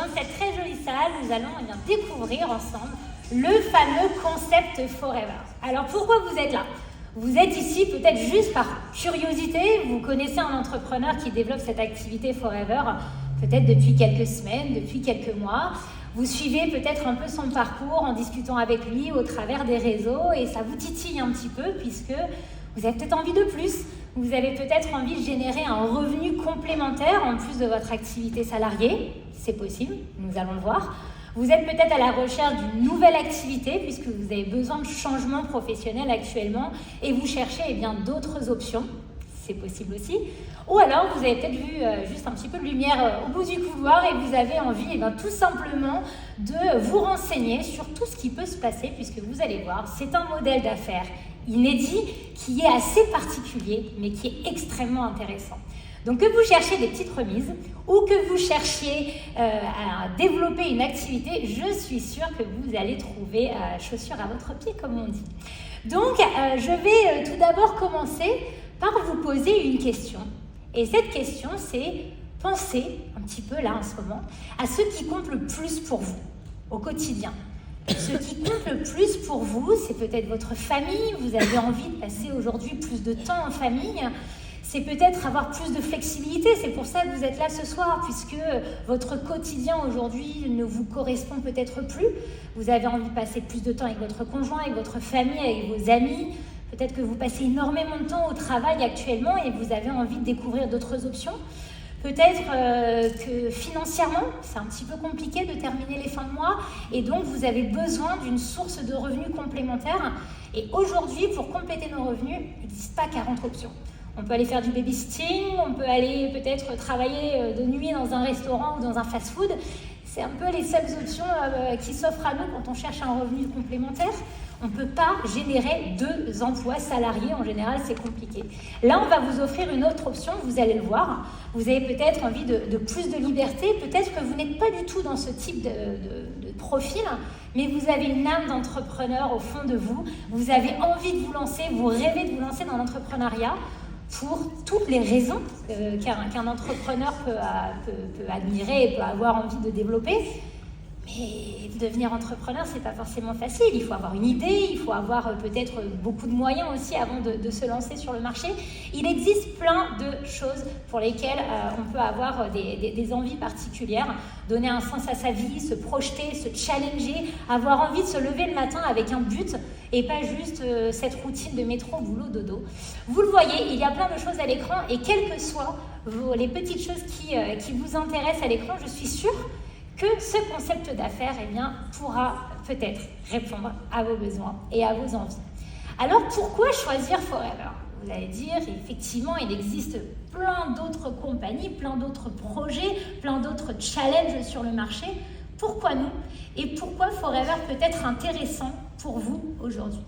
dans cette très jolie salle, nous allons découvrir ensemble le fameux concept Forever. Alors pourquoi vous êtes là? Vous êtes ici peut-être juste par curiosité, vous connaissez un entrepreneur qui développe cette activité Forever, peut-être depuis quelques semaines, depuis quelques mois. Vous suivez peut-être un peu son parcours en discutant avec lui au travers des réseaux et ça vous titille un petit peu puisque vous avez peut-être envie de plus. Vous avez peut-être envie de générer un revenu complémentaire en plus de votre activité salariée. C'est possible, nous allons le voir. Vous êtes peut-être à la recherche d'une nouvelle activité puisque vous avez besoin de changement professionnel actuellement et vous cherchez d'autres options. C'est possible aussi. Ou alors, vous avez peut-être vu juste un petit peu de lumière au bout du couloir et vous avez envie tout simplement de vous renseigner sur tout ce qui peut se passer puisque vous allez voir, c'est un modèle d'affaires inédit qui est assez particulier mais qui est extrêmement intéressant. Donc que vous cherchiez des petites remises ou que vous cherchiez à développer une activité, je suis sûre que vous allez trouver chaussures à votre pied comme on dit. Donc je vais tout d'abord commencer par vous poser une question. Et cette question, c'est pensez un petit peu là en ce moment à ce qui compte le plus pour vous au quotidien. Ce qui compte le plus pour vous, c'est peut-être votre famille. Vous avez envie de passer aujourd'hui plus de temps en famille. C'est peut-être avoir plus de flexibilité. C'est pour ça que vous êtes là ce soir, puisque votre quotidien aujourd'hui ne vous correspond peut-être plus. Vous avez envie de passer plus de temps avec votre conjoint, avec votre famille, avec vos amis. Peut-être que vous passez énormément de temps au travail actuellement et vous avez envie de découvrir d'autres options. Peut-être que financièrement, c'est un petit peu compliqué de terminer les fins de mois et donc vous avez besoin d'une source de revenus complémentaire. Et aujourd'hui, pour compléter nos revenus, il n'existe pas 40 options. On peut aller faire du babysitting, on peut aller peut-être travailler de nuit dans un restaurant ou dans un fast-food. C'est un peu les seules options qui s'offrent à nous quand on cherche un revenu complémentaire. On ne peut pas générer 2 emplois salariés, en général c'est compliqué. Là on va vous offrir une autre option, vous allez le voir. Vous avez peut-être envie de plus de liberté, peut-être que vous n'êtes pas du tout dans ce type de profil, mais vous avez une âme d'entrepreneur au fond de vous. Vous avez envie de vous lancer, vous rêvez de vous lancer dans l'entrepreneuriat pour toutes les raisons qu'un entrepreneur peut admirer et peut avoir envie de développer. Mais devenir entrepreneur, c'est pas forcément facile. Il faut avoir une idée, il faut avoir peut-être beaucoup de moyens aussi avant de se lancer sur le marché. Il existe plein de choses pour lesquelles on peut avoir des envies particulières, donner un sens à sa vie, se projeter, se challenger, avoir envie de se lever le matin avec un but et pas juste cette routine de métro, boulot, dodo. Vous le voyez, il y a plein de choses à l'écran et quelles que soient les petites choses qui vous intéressent à l'écran, je suis sûre que ce concept d'affaires pourra peut-être répondre à vos besoins et à vos envies. Alors pourquoi choisir Forever? Vous allez dire, effectivement, il existe plein d'autres compagnies, plein d'autres projets, plein d'autres challenges sur le marché. Pourquoi nous? Et pourquoi Forever peut être intéressant pour vous aujourd'hui?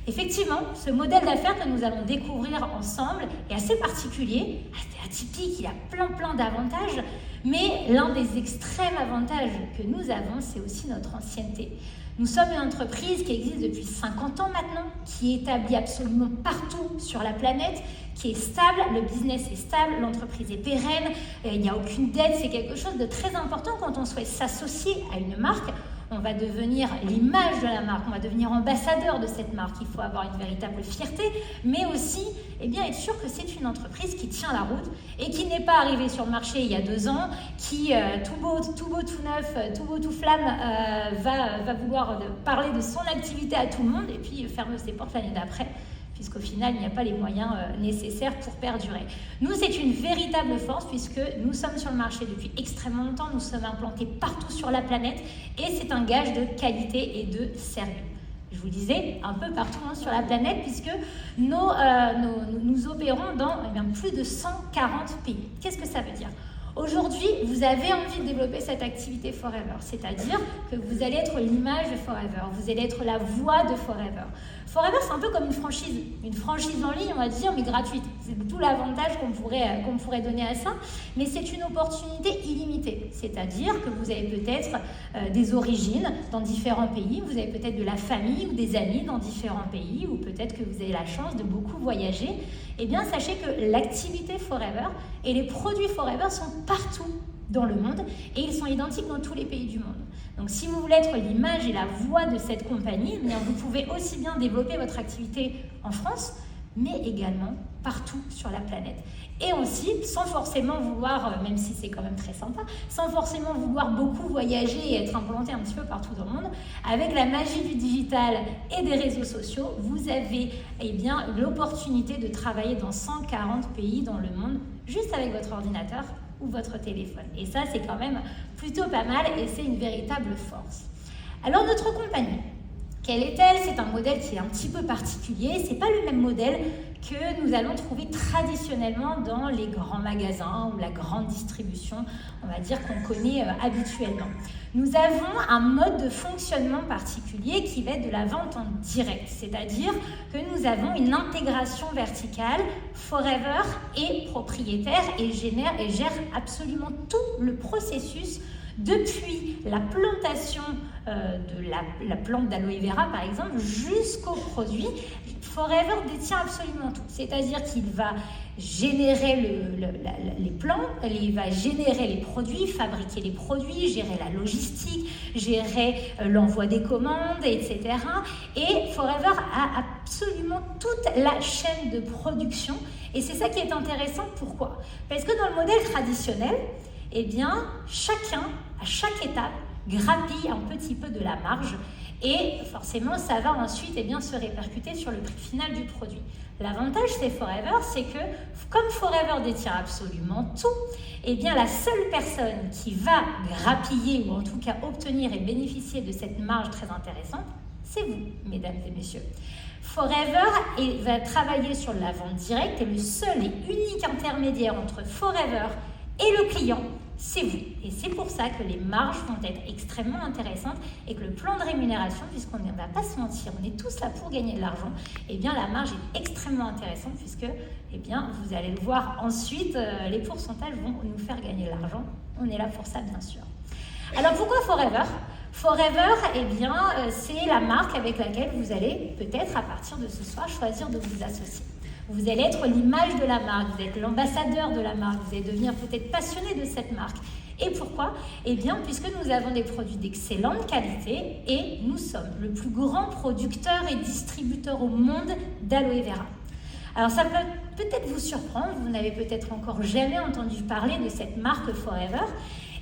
Effectivement, ce modèle d'affaires que nous allons découvrir ensemble est assez particulier, assez atypique, il a plein d'avantages, mais l'un des extrêmes avantages que nous avons, c'est aussi notre ancienneté. Nous sommes une entreprise qui existe depuis 50 ans maintenant, qui est établie absolument partout sur la planète, qui est stable, le business est stable, l'entreprise est pérenne, il n'y a aucune dette, c'est quelque chose de très important quand on souhaite s'associer à une marque. On va devenir l'image de la marque, on va devenir ambassadeur de cette marque. Il faut avoir une véritable fierté, mais aussi être sûr que c'est une entreprise qui tient la route et qui n'est pas arrivée sur le marché il y a 2 ans, qui tout beau, tout neuf, tout beau, tout flamme, va vouloir parler de son activité à tout le monde et puis ferme ses portes l'année d'après, puisqu'au final, il n'y a pas les moyens nécessaires pour perdurer. Nous, c'est une véritable force puisque nous sommes sur le marché depuis extrêmement longtemps, nous sommes implantés partout sur la planète et c'est un gage de qualité et de sérieux. Je vous disais, un peu partout sur la planète puisque nous opérons dans plus de 140 pays. Qu'est-ce que ça veut dire ? Aujourd'hui, vous avez envie de développer cette activité Forever, c'est-à-dire que vous allez être l'image de Forever, vous allez être la voix de Forever. Forever, c'est un peu comme une franchise en ligne, on va dire, mais gratuite. C'est tout l'avantage qu'on pourrait donner à ça, mais c'est une opportunité illimitée, c'est-à-dire que vous avez peut-être des origines dans différents pays, vous avez peut-être de la famille ou des amis dans différents pays, ou peut-être que vous avez la chance de beaucoup voyager. Eh bien, sachez que l'activité Forever et les produits Forever sont partout dans le monde et ils sont identiques dans tous les pays du monde. Donc si vous voulez être l'image et la voix de cette compagnie, eh bien, vous pouvez aussi bien développer votre activité en France, mais également partout sur la planète. Et aussi, sans forcément vouloir, même si c'est quand même très sympa, sans forcément vouloir beaucoup voyager et être implanté un petit peu partout dans le monde, avec la magie du digital et des réseaux sociaux, vous avez bien l'opportunité de travailler dans 140 pays dans le monde, juste avec votre ordinateur ou votre téléphone. Et ça, c'est quand même plutôt pas mal et c'est une véritable force. Alors, notre compagnie, quelle est-elle? C'est un modèle qui est un petit peu particulier. Ce n'est pas le même modèle que nous allons trouver traditionnellement dans les grands magasins ou la grande distribution, on va dire qu'on connaît habituellement. Nous avons un mode de fonctionnement particulier qui va être de la vente en direct, c'est-à-dire que nous avons une intégration verticale. Forever est propriétaire et gère absolument tout le processus depuis la plantation de la plante d'aloe vera, par exemple, jusqu'au produit. Forever détient absolument tout. C'est-à-dire qu'il va générer les plants, il va générer les produits, fabriquer les produits, gérer la logistique, gérer l'envoi des commandes, etc. Et Forever a absolument toute la chaîne de production. Et c'est ça qui est intéressant. Pourquoi? Parce que dans le modèle traditionnel, eh bien, chacun, à chaque étape, grappille un petit peu de la marge et forcément, ça va ensuite se répercuter sur le prix final du produit. L'avantage chez Forever, c'est que comme Forever détient absolument tout, eh bien, la seule personne qui va grappiller ou en tout cas obtenir et bénéficier de cette marge très intéressante, c'est vous, mesdames et messieurs. Forever va travailler sur la vente directe et le seul et unique intermédiaire entre Forever et le client, c'est vous. Et c'est pour ça que les marges vont être extrêmement intéressantes et que le plan de rémunération, puisqu'on ne va pas se mentir, on est tous là pour gagner de l'argent, eh bien la marge est extrêmement intéressante puisque vous allez le voir ensuite, les pourcentages vont nous faire gagner de l'argent. On est là pour ça, bien sûr. Alors pourquoi Forever? Forever, c'est la marque avec laquelle vous allez peut-être à partir de ce soir choisir de vous associer. Vous allez être l'image de la marque, vous êtes l'ambassadeur de la marque, vous allez devenir peut-être passionné de cette marque. Et pourquoi? Puisque nous avons des produits d'excellente qualité et nous sommes le plus grand producteur et distributeur au monde d'aloe vera. Alors ça peut peut-être vous surprendre, vous n'avez peut-être encore jamais entendu parler de cette marque Forever.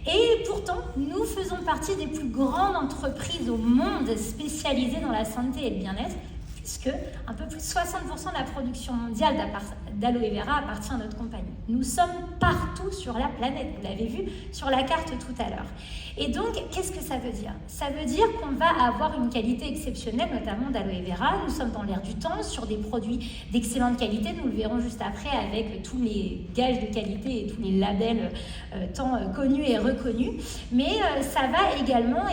Et pourtant, nous faisons partie des plus grandes entreprises au monde spécialisées dans la santé et le bien-être, puisque un peu plus de 60% de la production mondiale d'aloe vera appartient à notre compagnie. Nous sommes partout sur la planète, vous l'avez vu sur la carte tout à l'heure. Et donc, qu'est-ce que ça veut dire? Ça veut dire qu'on va avoir une qualité exceptionnelle, notamment d'aloe vera. Nous sommes dans l'air du temps, sur des produits d'excellente qualité. Nous le verrons juste après avec tous les gages de qualité et tous les labels tant connus et reconnus. Mais ça va également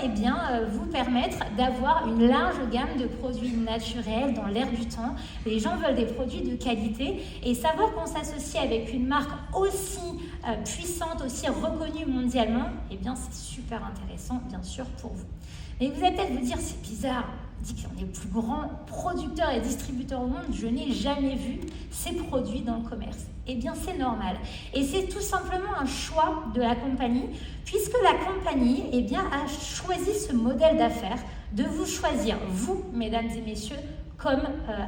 vous permettre d'avoir une large gamme de produits naturels dans l'air du temps. Les gens veulent des produits de qualité et savoir qu'on s'associe avec une marque aussi puissante, aussi reconnue mondialement, c'est super intéressant, bien sûr, pour vous. Mais vous allez peut-être vous dire, c'est bizarre, on dit qu'on est le plus grand producteur et distributeur au monde, je n'ai jamais vu ces produits dans le commerce. C'est normal. Et c'est tout simplement un choix de la compagnie, puisque la compagnie a choisi ce modèle d'affaires de vous choisir, vous, mesdames et messieurs, comme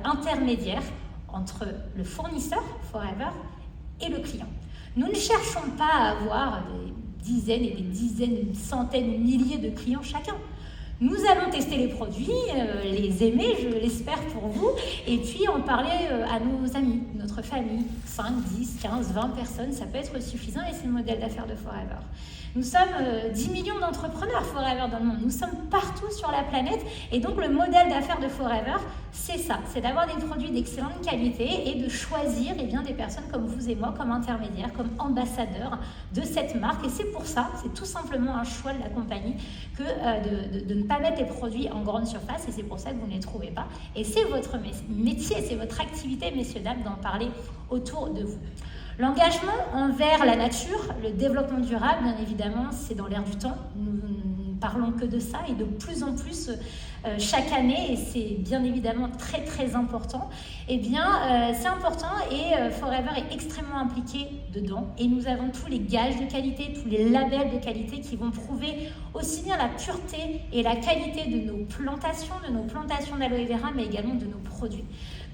intermédiaire entre le fournisseur, Forever, et le client. Nous ne cherchons pas à avoir des dizaines et des dizaines, une centaine, des milliers de clients chacun. Nous allons tester les produits, les aimer, je l'espère pour vous, et puis en parler à nos amis, notre famille, 5, 10, 15, 20 personnes, ça peut être suffisant et c'est le modèle d'affaires de Forever. Nous sommes 10 millions d'entrepreneurs Forever dans le monde, nous sommes partout sur la planète et donc le modèle d'affaires de Forever, c'est ça, c'est d'avoir des produits d'excellente qualité et de choisir des personnes comme vous et moi comme intermédiaires, comme ambassadeurs de cette marque et c'est pour ça, c'est tout simplement un choix de la compagnie que de ne pas mettre les produits en grande surface et c'est pour ça que vous ne les trouvez pas et c'est votre métier, c'est votre activité messieurs dames d'en parler autour de vous. L'engagement envers la nature, le développement durable, bien évidemment, c'est dans l'air du temps. Nous ne parlons que de ça et de plus en plus chaque année, et c'est bien évidemment très très important. Eh bien, c'est important et Forever est extrêmement impliqué dedans. Et nous avons tous les gages de qualité, tous les labels de qualité qui vont prouver aussi bien la pureté et la qualité de nos plantations d'aloe vera, mais également de nos produits.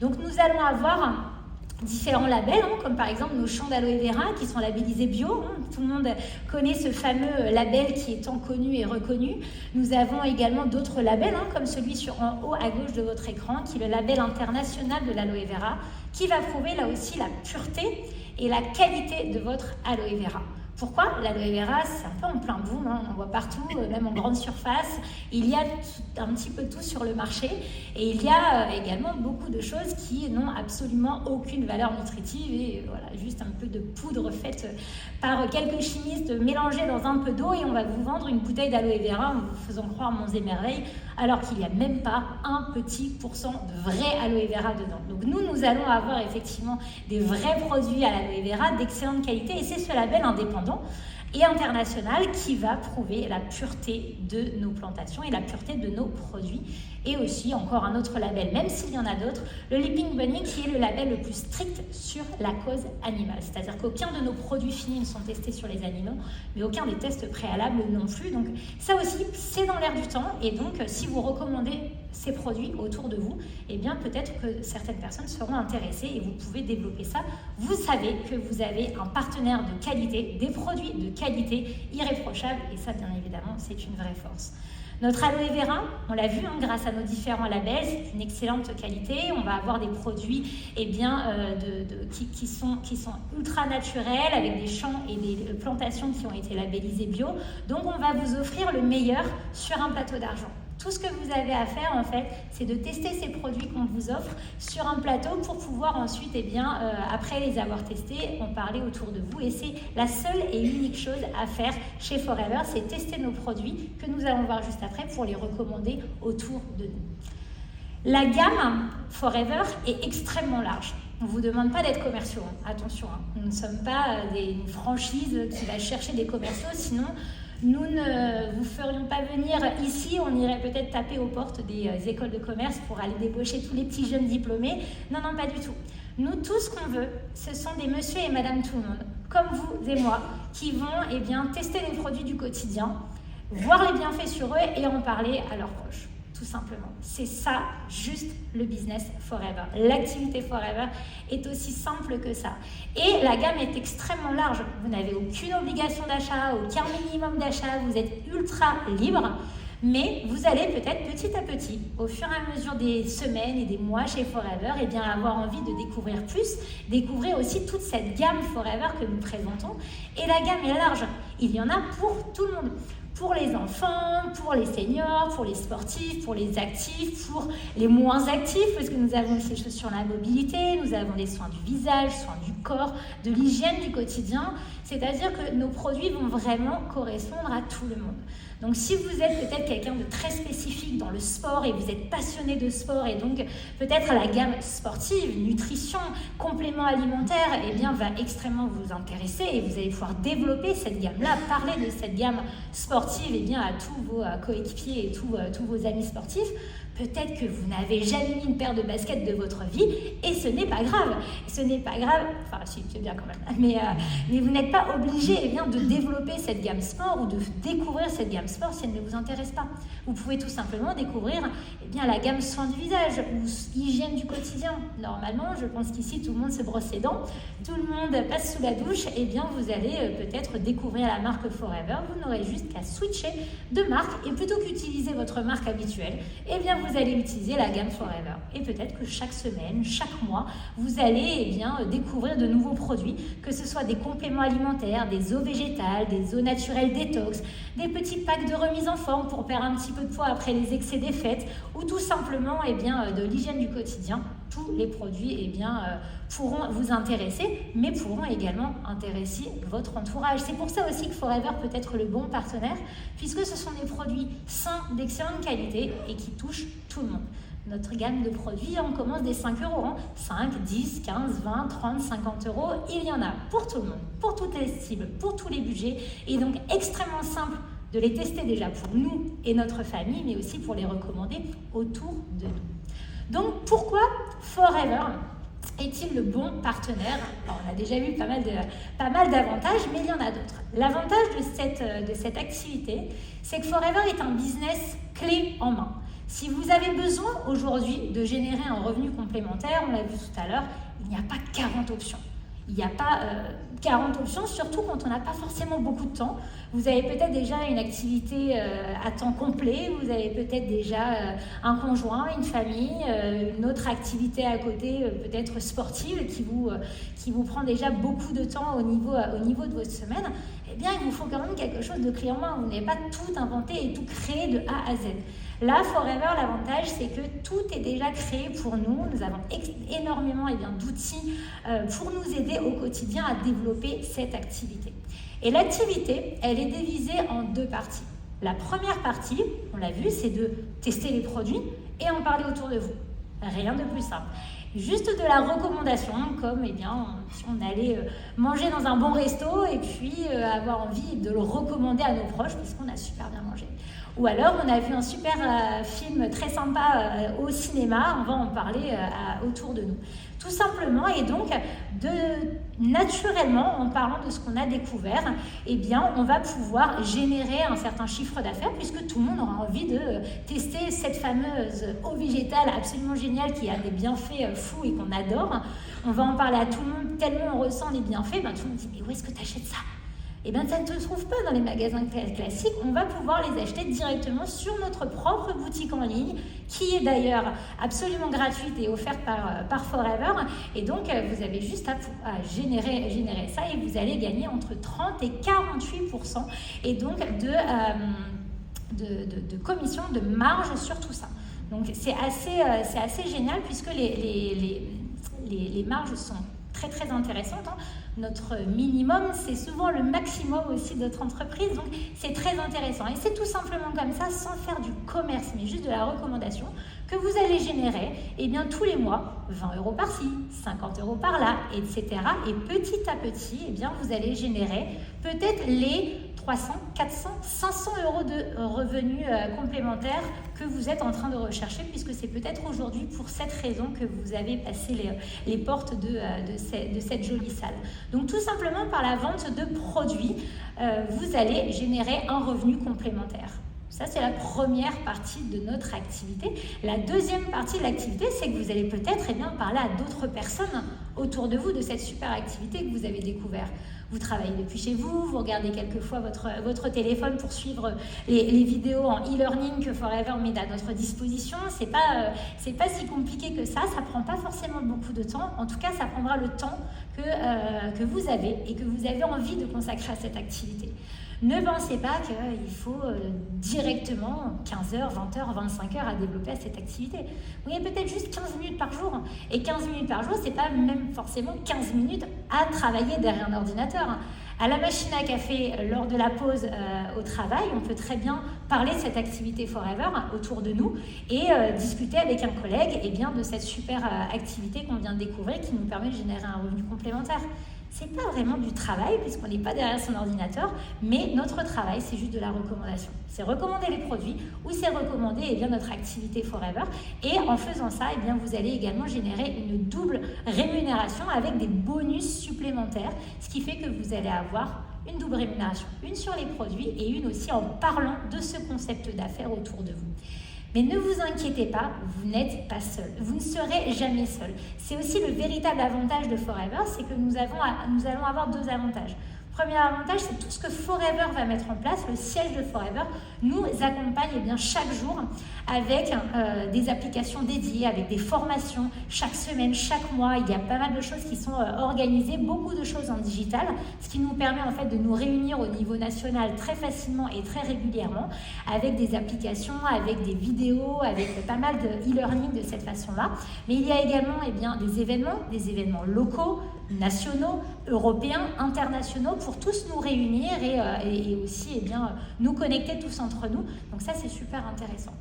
Donc nous allons avoir différents labels, comme par exemple nos champs d'aloe vera qui sont labellisés bio. Tout le monde connaît ce fameux label qui est tant connu et reconnu. Nous avons également d'autres labels, comme celui en haut à gauche de votre écran, qui est le label international de l'aloe vera, qui va prouver là aussi la pureté et la qualité de votre aloe vera. Pourquoi? L'aloe vera, c'est un peu en plein boom, on en voit partout, même en grande surface. Il y a un petit peu tout sur le marché et il y a également beaucoup de choses qui n'ont absolument aucune valeur nutritive et voilà, juste un peu de poudre faite par quelques chimistes mélangée dans un peu d'eau et on va vous vendre une bouteille d'aloe vera en vous faisant croire monts et merveilles alors qu'il n'y a même pas un petit pourcent de vrai aloe vera dedans. Donc nous allons avoir effectivement des vrais produits à l'aloe vera d'excellente qualité et c'est ce label indépendant et international qui va prouver la pureté de nos plantations et la pureté de nos produits. Et aussi encore un autre label, même s'il y en a d'autres, le Leaping Bunny qui est le label le plus strict sur la cause animale. C'est-à-dire qu'aucun de nos produits finis ne sont testés sur les animaux, mais aucun des tests préalables non plus. Donc ça aussi, c'est dans l'air du temps. Et donc, si vous recommandez ces produits autour de vous, eh bien peut-être que certaines personnes seront intéressées et vous pouvez développer ça. Vous savez que vous avez un partenaire de qualité, des produits de qualité irréprochables. Et ça, bien évidemment, c'est une vraie force. Notre aloe vera, on l'a vu grâce à nos différents labels, c'est une excellente qualité. On va avoir des produits qui sont ultra naturels avec des champs et des plantations qui ont été labellisés bio. Donc on va vous offrir le meilleur sur un plateau d'argent. Tout ce que vous avez à faire, en fait, c'est de tester ces produits qu'on vous offre sur un plateau pour pouvoir ensuite, après les avoir testés, en parler autour de vous. Et c'est la seule et unique chose à faire chez Forever, c'est tester nos produits que nous allons voir juste après pour les recommander autour de nous. La gamme Forever est extrêmement large. On ne vous demande pas d'être commerciaux, attention. Nous ne sommes pas une franchise qui va chercher des commerciaux, sinon nous ne vous ferions pas venir ici, on irait peut-être taper aux portes des écoles de commerce pour aller débaucher tous les petits jeunes diplômés. Non, pas du tout. Nous, tout ce qu'on veut, ce sont des monsieur et madame tout le monde, comme vous et moi, qui vont tester les produits du quotidien, voir les bienfaits sur eux et en parler à leurs proches. Tout simplement. C'est ça, juste le business Forever. L'activité Forever est aussi simple que ça. Et la gamme est extrêmement large. Vous n'avez aucune obligation d'achat, aucun minimum d'achat, vous êtes ultra libre. Mais vous allez peut-être petit à petit, au fur et à mesure des semaines et des mois chez Forever, avoir envie de découvrir plus, découvrir aussi toute cette gamme Forever que nous présentons. Et la gamme est large. Il y en a pour tout le monde. Pour les enfants, pour les seniors, pour les sportifs, pour les actifs, pour les moins actifs, parce que nous avons aussi des choses sur la mobilité, nous avons des soins du visage, soins du corps, de l'hygiène du quotidien. C'est-à-dire que nos produits vont vraiment correspondre à tout le monde. Donc si vous êtes peut-être quelqu'un de très spécifique dans le sport et vous êtes passionné de sport et donc peut-être la gamme sportive, nutrition, compléments alimentaires, va extrêmement vous intéresser et vous allez pouvoir développer cette gamme-là, parler de cette gamme sportive à tous vos coéquipiers et tous vos amis sportifs. Peut-être que vous n'avez jamais mis une paire de baskets de votre vie et ce n'est pas grave. Ce n'est pas grave, enfin si, c'est bien quand même, mais vous n'êtes pas obligé de développer cette gamme sport ou de découvrir cette gamme sport si elle ne vous intéresse pas. Vous pouvez tout simplement découvrir la gamme soins du visage ou hygiène du quotidien. Normalement, je pense qu'ici tout le monde se brosse les dents, tout le monde passe sous la douche, vous allez peut-être découvrir la marque Forever. Vous n'aurez juste qu'à switcher de marque et plutôt qu'utiliser votre marque habituelle, vous allez utiliser la gamme Forever. Et peut-être que chaque semaine, chaque mois, vous allez découvrir de nouveaux produits, que ce soit des compléments alimentaires, des eaux végétales, des eaux naturelles détox, des petits packs de remise en forme pour perdre un petit peu de poids après les excès des fêtes, ou tout simplement de l'hygiène du quotidien. Tous les produits pourront vous intéresser, mais pourront également intéresser votre entourage. C'est pour ça aussi que Forever peut être le bon partenaire, puisque ce sont des produits sains, d'excellente qualité et qui touchent tout le monde. Notre gamme de produits, on commence des 5 euros. 5, 10, 15, 20, 30, 50 euros. Il y en a pour tout le monde, pour toutes les cibles, pour tous les budgets. Et donc extrêmement simple de les tester déjà pour nous et notre famille, mais aussi pour les recommander autour de nous. Donc pourquoi Forever est-il le bon partenaire? Alors, on a déjà vu pas mal d'avantages, mais il y en a d'autres. L'avantage de cette activité, c'est que Forever est un business clé en main. Si vous avez besoin aujourd'hui de générer un revenu complémentaire, on l'a vu tout à l'heure, il n'y a pas 40 options. Il n'y a pas 40 options, surtout quand on n'a pas forcément beaucoup de temps. Vous avez peut-être déjà une activité à temps complet, vous avez peut-être déjà un conjoint, une famille, une autre activité à côté, peut-être sportive, qui vous prend déjà beaucoup de temps au niveau de votre semaine. Eh bien, il vous faut quand même quelque chose de clé en main. Vous n'avez pas tout inventé et tout créé de A à Z. Là, Forever, l'avantage, c'est que tout est déjà créé pour nous. Nous avons énormément d'outils pour nous aider au quotidien à développer cette activité. Et l'activité, elle est divisée en deux parties. La première partie, on l'a vu, c'est de tester les produits et en parler autour de vous. Rien de plus simple. Juste de la recommandation, comme si on allait manger dans un bon resto et puis avoir envie de le recommander à nos proches puisqu'on a super bien mangé. Ou alors, on a vu un super film très sympa au cinéma, on va en parler autour de nous. Tout simplement, et donc, naturellement, en parlant de ce qu'on a découvert, on va pouvoir générer un certain chiffre d'affaires puisque tout le monde aura envie de tester cette fameuse eau végétale absolument géniale qui a des bienfaits fous et qu'on adore. On va en parler à tout le monde tellement on ressent les bienfaits, tout le monde dit « mais où est-ce que tu achètes ça ?» ça ne se trouve pas dans les magasins classiques, on va pouvoir les acheter directement sur notre propre boutique en ligne, qui est d'ailleurs absolument gratuite et offerte par Forever. Et donc, vous avez juste à générer ça et vous allez gagner entre 30 et 48% et donc de commission, de marge sur tout ça. Donc, c'est assez génial puisque les marges sont très très intéressantes. Notre minimum, c'est souvent le maximum aussi de notre entreprise, donc c'est très intéressant. Et c'est tout simplement comme ça, sans faire du commerce, mais juste de la recommandation, que vous allez générer tous les mois 20 € par-ci, 50 € par-là, etc. Et petit à petit, vous allez générer peut-être les 300, 400, 500 € de revenus complémentaires que vous êtes en train de rechercher, puisque c'est peut-être aujourd'hui pour cette raison que vous avez passé les portes de cette jolie salle. Donc tout simplement par la vente de produits, vous allez générer un revenu complémentaire. Ça, c'est la première partie de notre activité. La deuxième partie de l'activité, c'est que vous allez peut-être parler à d'autres personnes autour de vous de cette super activité que vous avez découvert. Vous travaillez depuis chez vous, vous regardez quelquefois votre téléphone pour suivre les vidéos en e-learning que Forever met à notre disposition. C'est pas si compliqué que ça prend pas forcément beaucoup de temps. En tout cas, ça prendra le temps que vous avez et que vous avez envie de consacrer à cette activité. Ne pensez pas qu'il faut directement 15 heures, 20 heures, 25 heures à développer cette activité. Vous avez peut-être juste 15 minutes par jour. Et 15 minutes par jour, c'est pas même forcément 15 minutes à travailler derrière un ordinateur. À la machine à café, lors de la pause au travail, on peut très bien parler de cette activité Forever autour de nous et discuter avec un collègue de cette super activité qu'on vient de découvrir qui nous permet de générer un revenu complémentaire. C'est pas vraiment du travail puisqu'on n'est pas derrière son ordinateur, mais notre travail, c'est juste de la recommandation. C'est recommander les produits ou c'est recommander notre activité Forever. Et en faisant ça, vous allez également générer une double rémunération avec des bonus supplémentaires, ce qui fait que vous allez avoir une double rémunération, une sur les produits et une aussi en parlant de ce concept d'affaires autour de vous. Mais ne vous inquiétez pas, vous n'êtes pas seul. Vous ne serez jamais seul. C'est aussi le véritable avantage de Forever, c'est que nous allons avoir deux avantages. Premier avantage, c'est tout ce que Forever va mettre en place. Le siège de Forever nous accompagne chaque jour avec des applications dédiées, avec des formations chaque semaine, chaque mois. Il y a pas mal de choses qui sont organisées, beaucoup de choses en digital, ce qui nous permet de nous réunir au niveau national très facilement et très régulièrement avec des applications, avec des vidéos, avec pas mal de e-learning de cette façon-là. Mais il y a également des événements locaux, nationaux, européens, internationaux pour tous nous réunir et aussi nous connecter tous entre nous. Donc ça, c'est super intéressant.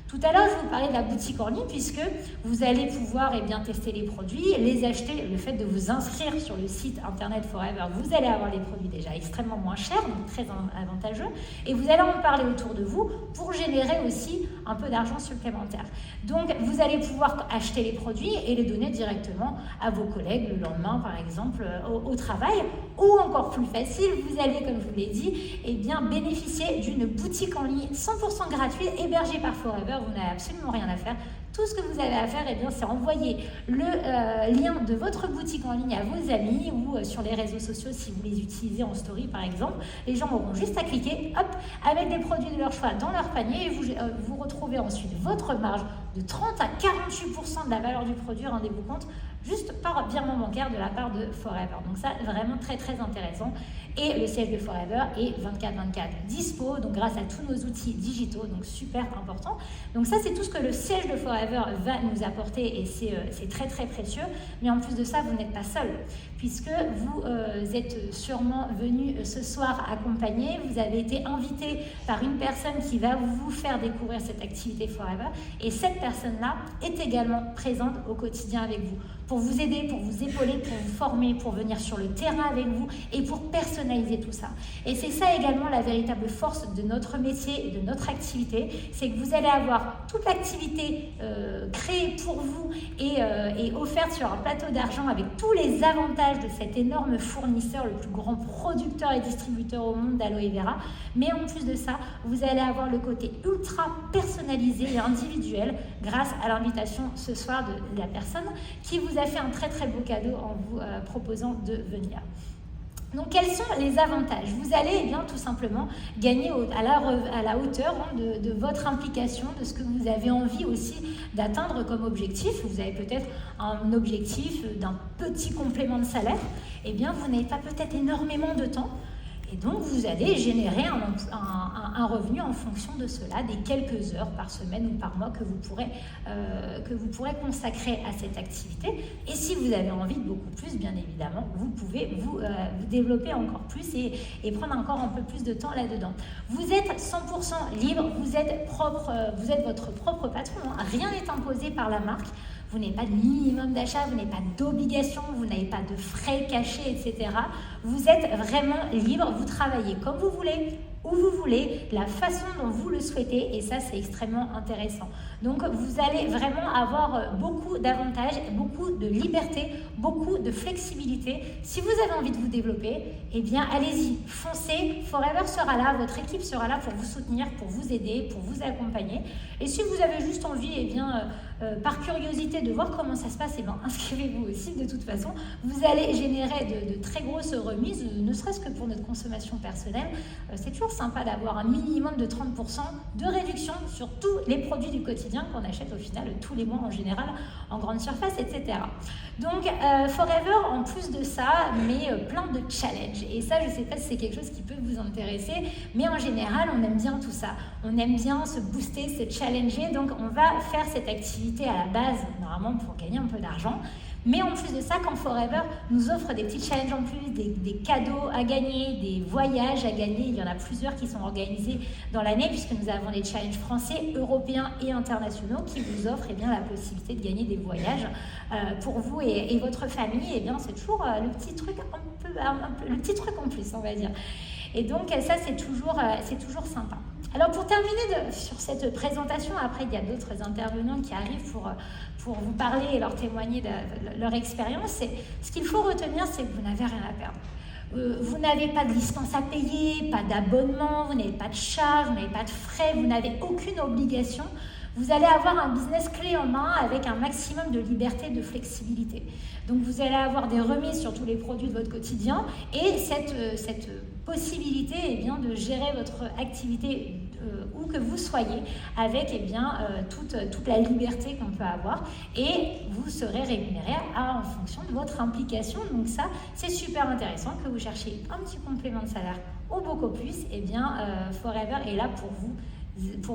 Tout à l'heure, je vous parlais de la boutique en ligne puisque vous allez pouvoir tester les produits, les acheter. Le fait de vous inscrire sur le site Internet Forever, vous allez avoir les produits déjà extrêmement moins chers, donc très avantageux. Et vous allez en parler autour de vous pour générer aussi un peu d'argent supplémentaire. Donc, vous allez pouvoir acheter les produits et les donner directement à vos collègues le lendemain, par exemple, au travail. Ou encore plus facile, vous allez, comme je vous l'ai dit, bénéficier d'une boutique en ligne 100% gratuite hébergée par Forever. Vous n'avez absolument rien à faire. Tout ce que vous avez à faire, c'est envoyer le lien de votre boutique en ligne à vos amis ou sur les réseaux sociaux si vous les utilisez en story par exemple. Les gens auront juste à cliquer, hop, avec des produits de leur choix dans leur panier et vous retrouvez ensuite votre marge de 30 à 48% de la valeur du produit, rendez-vous compte, juste par virement bancaire de la part de Forever. Donc ça, vraiment très très intéressant. Et le siège de Forever est 24/24 dispo, donc grâce à tous nos outils digitaux, donc super important. Donc ça, c'est tout ce que le siège de Forever va nous apporter et c'est très très précieux. Mais en plus de ça, vous n'êtes pas seul, puisque vous êtes sûrement venu ce soir accompagné, vous avez été invité par une personne qui va vous faire découvrir cette activité Forever, et cette personne-là est également présente au quotidien avec vous, pour vous aider, pour vous épauler, pour vous former, pour venir sur le terrain avec vous et pour personnaliser tout ça. Et c'est ça également la véritable force de notre métier et de notre activité, c'est que vous allez avoir toute l'activité créée pour vous et offerte sur un plateau d'argent avec tous les avantages de cet énorme fournisseur, le plus grand producteur et distributeur au monde d'aloe vera. Mais en plus de ça, vous allez avoir le côté ultra personnalisé et individuel grâce à l'invitation ce soir de la personne qui vous a fait un très très beau cadeau en vous proposant de venir. Donc, quels sont les avantages? Vous allez tout simplement gagner à la hauteur de votre implication, de ce que vous avez envie aussi d'atteindre comme objectif. Vous avez peut-être un objectif d'un petit complément de salaire. Vous n'avez pas peut-être énormément de temps. Et donc, vous allez générer un revenu en fonction de cela, des quelques heures par semaine ou par mois que vous pourrez consacrer à cette activité. Et si vous avez envie de beaucoup plus, bien évidemment, vous pouvez vous développer encore plus et prendre encore un peu plus de temps là-dedans. Vous êtes 100% libre, vous êtes votre propre patron, hein. Rien n'est imposé par la marque. Vous n'avez pas de minimum d'achat, vous n'avez pas d'obligation, vous n'avez pas de frais cachés, etc. Vous êtes vraiment libre, vous travaillez comme vous voulez, où vous voulez, la façon dont vous le souhaitez, et ça c'est extrêmement intéressant. Donc vous allez vraiment avoir beaucoup d'avantages, beaucoup de liberté, beaucoup de flexibilité. Si vous avez envie de vous développer, allez-y, foncez, Forever sera là, votre équipe sera là pour vous soutenir, pour vous aider, pour vous accompagner. Et si vous avez juste envie, par curiosité de voir comment ça se passe, inscrivez-vous aussi de toute façon. Vous allez générer de très grosses remises, ne serait-ce que pour notre consommation personnelle. C'est toujours sympa d'avoir un minimum de 30% de réduction sur tous les produits du quotidien qu'on achète au final tous les mois en général en grande surface, etc. Donc Forever, en plus de ça, met plein de challenges. Et ça, je ne sais pas si c'est quelque chose qui peut vous intéresser, mais en général, on aime bien tout ça. On aime bien se booster, se challenger. Donc on va faire cette activité à la base, normalement pour gagner un peu d'argent. Mais en plus de ça, quand Forever nous offre des petits challenges en plus, des cadeaux à gagner, des voyages à gagner, il y en a plusieurs qui sont organisés dans l'année puisque nous avons des challenges français, européens et internationaux qui vous offrent la possibilité de gagner des voyages pour vous et votre famille. C'est toujours le petit truc le petit truc en plus, on va dire. Et donc ça, c'est toujours sympa. Alors pour terminer sur cette présentation, après il y a d'autres intervenants qui arrivent pour vous parler et leur témoigner de leur expérience. Ce qu'il faut retenir, c'est que vous n'avez rien à perdre. Vous n'avez pas de licence à payer, pas d'abonnement, vous n'avez pas de charges, vous n'avez pas de frais, vous n'avez aucune obligation. Vous allez avoir un business clé en main avec un maximum de liberté et de flexibilité. Donc vous allez avoir des remises sur tous les produits de votre quotidien et cette possibilité de gérer votre activité où que vous soyez avec toute la liberté qu'on peut avoir, et vous serez rémunéré en fonction de votre implication. Donc ça, c'est super intéressant. Que vous cherchiez un petit complément de salaire ou beaucoup plus, Forever est là pour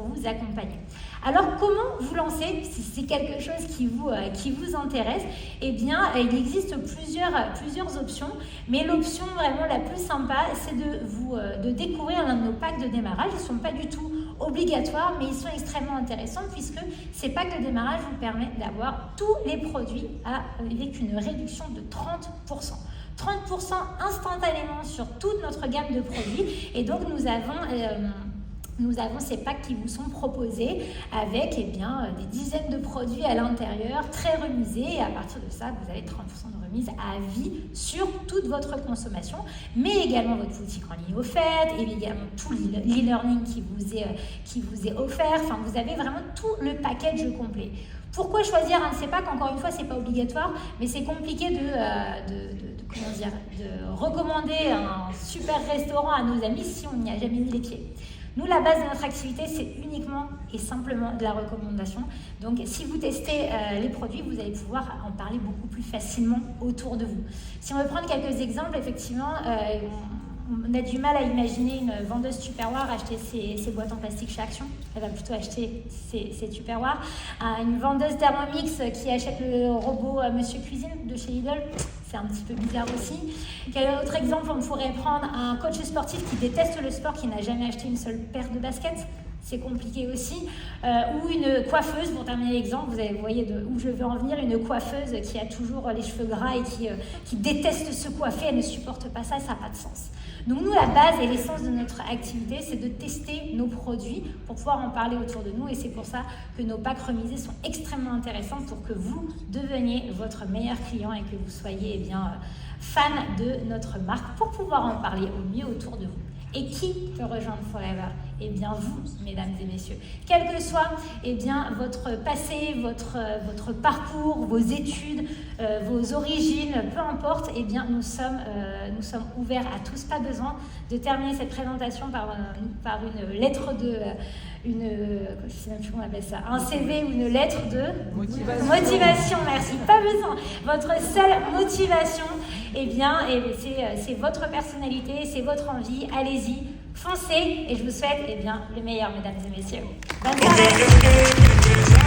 vous accompagner. Alors, comment vous lancer si c'est quelque chose qui vous intéresse? Il existe plusieurs options, mais l'option vraiment la plus sympa, c'est de découvrir l'un de nos packs de démarrage. Ils ne sont pas du tout obligatoires, mais ils sont extrêmement intéressants puisque ces packs de démarrage vous permettent d'avoir tous les produits avec une réduction de 30%. 30% instantanément sur toute notre gamme de produits. Et donc, nous avons ces packs qui vous sont proposés avec des dizaines de produits à l'intérieur, très remisés. Et à partir de ça, vous avez 30% de remise à vie sur toute votre consommation, mais également votre boutique en ligne offerte, et également tout l'e-learning qui vous est offert. Enfin, vous avez vraiment tout le package complet. Pourquoi choisir un de ces packs? Encore une fois, c'est pas obligatoire, mais c'est compliqué de recommander un super restaurant à nos amis si on n'y a jamais mis les pieds. Nous, la base de notre activité, c'est uniquement et simplement de la recommandation. Donc, si vous testez les produits, vous allez pouvoir en parler beaucoup plus facilement autour de vous. Si on veut prendre quelques exemples, effectivement, on a du mal à imaginer une vendeuse Tupperware acheter ses boîtes en plastique chez Action. Elle va plutôt acheter ses Tupperware. Une vendeuse Thermomix qui achète le robot Monsieur Cuisine de chez Lidl. C'est un petit peu bizarre aussi. Quel autre exemple on pourrait prendre? Un coach sportif qui déteste le sport, qui n'a jamais acheté une seule paire de baskets. C'est compliqué aussi. Ou une coiffeuse, pour terminer l'exemple, vous voyez où je veux en venir, une coiffeuse qui a toujours les cheveux gras et qui déteste se coiffer, elle ne supporte pas ça, ça n'a pas de sens. Donc nous, la base et l'essence de notre activité, c'est de tester nos produits pour pouvoir en parler autour de nous, et c'est pour ça que nos packs remisés sont extrêmement intéressants pour que vous deveniez votre meilleur client et que vous soyez fan de notre marque pour pouvoir en parler au mieux autour de vous. Et qui peut rejoindre Forever? Eh bien vous, mesdames et messieurs. Quel que soit votre passé, votre parcours, vos études, vos origines, peu importe, nous sommes ouverts à tous. Pas besoin de terminer cette présentation par une lettre de... je ne sais même plus comment on appelle ça, un CV ou une lettre de motivation, merci, pas besoin. Votre seule motivation, c'est votre personnalité, c'est votre envie, allez-y, foncez, et je vous souhaite le meilleur, mesdames et messieurs. Bonne soirée.